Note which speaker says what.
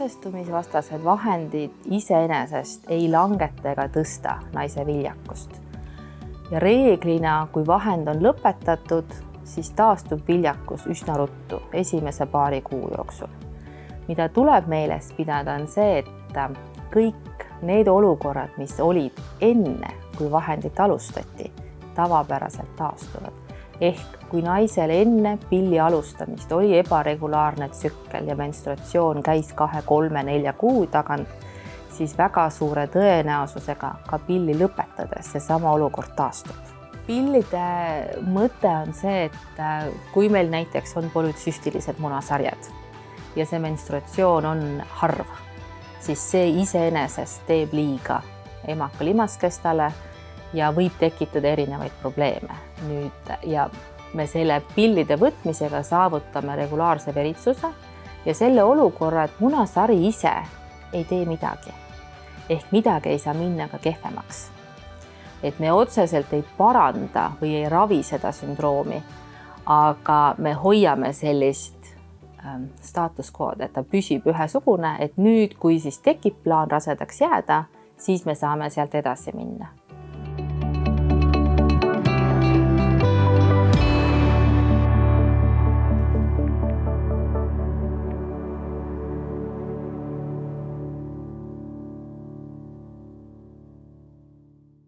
Speaker 1: Rasestumisvastased vahendid iseenesest ei langeta ega tõsta naise viljakust. Ja reeglina, kui vahend on lõpetatud, siis taastub viljakus üsna ruttu esimese paari kuu jooksul. Mida tuleb meeles pidada on see, et kõik need olukorrad, mis olid enne, kui vahendit alustati, tavapäraselt taastuvad. Ehk kui naisel enne pilli alustamist oli ebaregulaarne tsükkel ja menstruatsioon käis 2, 3, 4 kuu tagant, siis väga suure tõenäosusega ka pilli lõpetades seesama olukord taastub. Pillide mõte on see, et kui meil näiteks on polütsüstilised munasarjad ja see menstruatsioon on harv, siis see iseenesest teeb liiga emakalimaskestale ja võib tekitada erinevaid probleeme. Ja me selle pillide võtmisega saavutame regulaarse veritsuse ja selle olukorra, et munasari ise ei tee midagi. Ehk midagi ei saa minna ka kehvemaks. Et me otseselt ei paranda või ei ravi seda sündroomi, aga me hoiame sellist status quo, et ta püsib ühesugune, et nüüd, kui siis tekib plaan rasedaks jääda, siis me saame sealt edasi minna.